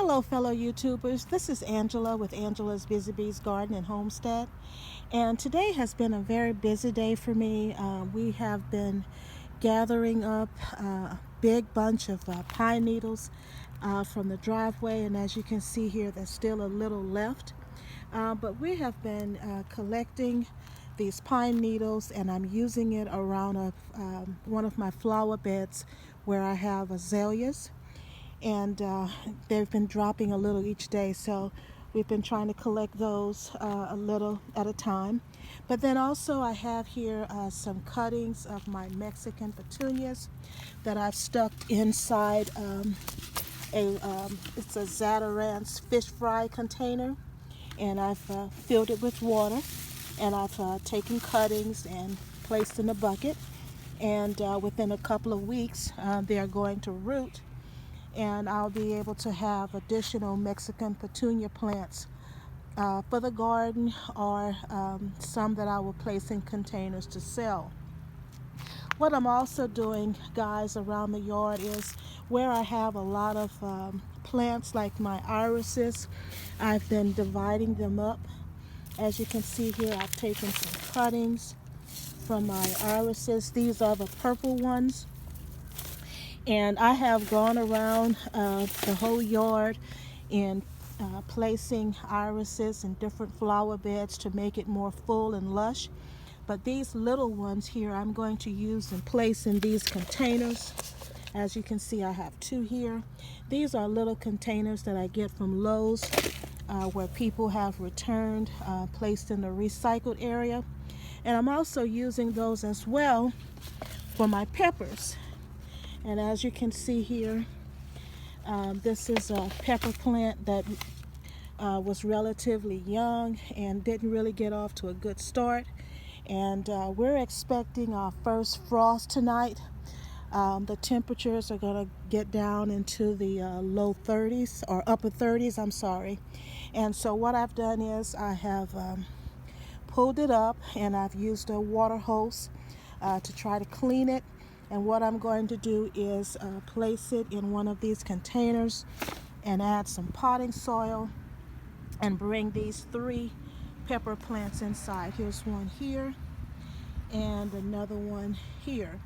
Hello fellow YouTubers, this is Angela with Angela's Busy Bees Garden and Homestead, and today has been a very busy day for me. We have been gathering up a big bunch of pine needles from the driveway, and as you can see here there's still a little left, but we have been collecting these pine needles, and I'm using it around one of my flower beds where I have azaleas, and they've been dropping a little each day, so we've been trying to collect those a little at a time. But then also I have here some cuttings of my Mexican petunias that I've stuck inside it's a Zatarain's fish fry container, and I've filled it with water, and I've taken cuttings and placed in a bucket, and within a couple of weeks they are going to root, and I'll be able to have additional Mexican petunia plants for the garden, or some that I will place in containers to sell. What I'm also doing, guys, around the yard is where I have a lot of plants like my irises, I've been dividing them up. As you can see here, I've taken some cuttings from my irises. These are the purple ones. And I have gone around the whole yard in placing irises in different flower beds to make it more full and lush. But these little ones here I'm going to use and place in these containers. As you can see, I have two here. These are little containers that I get from Lowe's where people have returned, placed in the recycled area. And I'm also using those as well for my peppers. And as you can see here, this is a pepper plant that was relatively young and didn't really get off to a good start. And we're expecting our first frost tonight. The temperatures are going to get down into the low 30s, or upper 30s, I'm sorry. And so what I've done is I have pulled it up, and I've used a water hose to try to clean it. And what I'm going to do is place it in one of these containers and add some potting soil and bring these three pepper plants inside. Here's one here and another one here.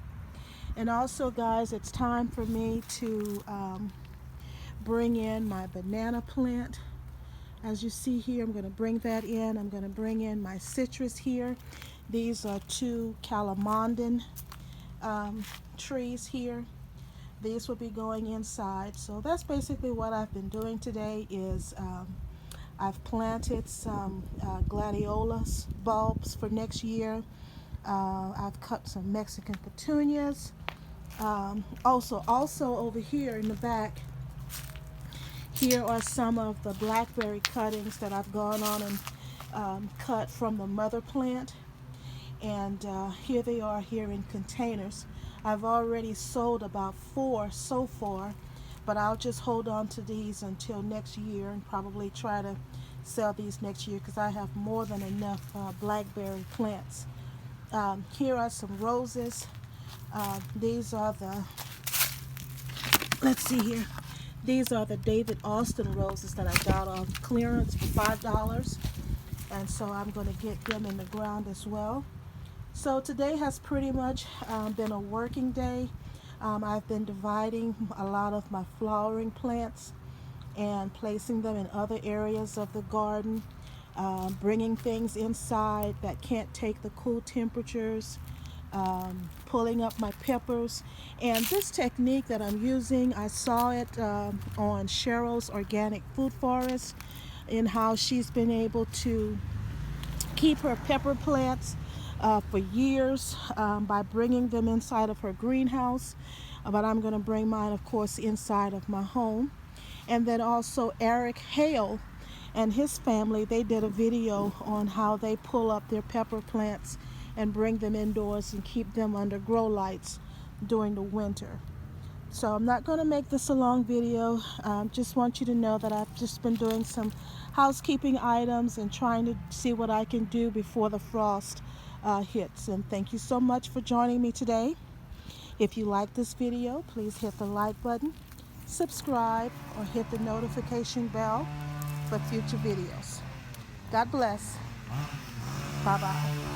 And also, guys, it's time for me to bring in my banana plant. As you see here, I'm going to bring that in. I'm going to bring in my citrus here. These are two calamandan trees here. These will be going inside. So that's basically what I've been doing today. Is I've planted some gladiolas bulbs for next year. I've cut some Mexican petunias. Also over here in the back, here are some of the blackberry cuttings that I've gone on and cut from the mother plant. And here they are here in containers. I've already sold about 4 so far, but I'll just hold on to these until next year and probably try to sell these next year because I have more than enough blackberry plants. Here are some roses. These are the, let's see here, these are the David Austin roses that I got on clearance for $5, and so I'm going to get them in the ground as well. So today has pretty much been a working day. I've been dividing a lot of my flowering plants and placing them in other areas of the garden, bringing things inside that can't take the cool temperatures, pulling up my peppers. And this technique that I'm using, I saw it on Cheryl's Organic Food Forest, in how she's been able to keep her pepper plants for years by bringing them inside of her greenhouse. But I'm going to bring mine, of course, inside of my home. And then also Aaric, Hale, and his family, they did a video on how they pull up their pepper plants and bring them indoors and keep them under grow lights during the winter. So I'm not going to make this a long video. Just want you to know that I've just been doing some housekeeping items and trying to see what I can do before the frost hits. And thank you so much for joining me today. If you like this video, please hit the like button, subscribe, or hit the notification bell for future videos. God bless. Bye-bye.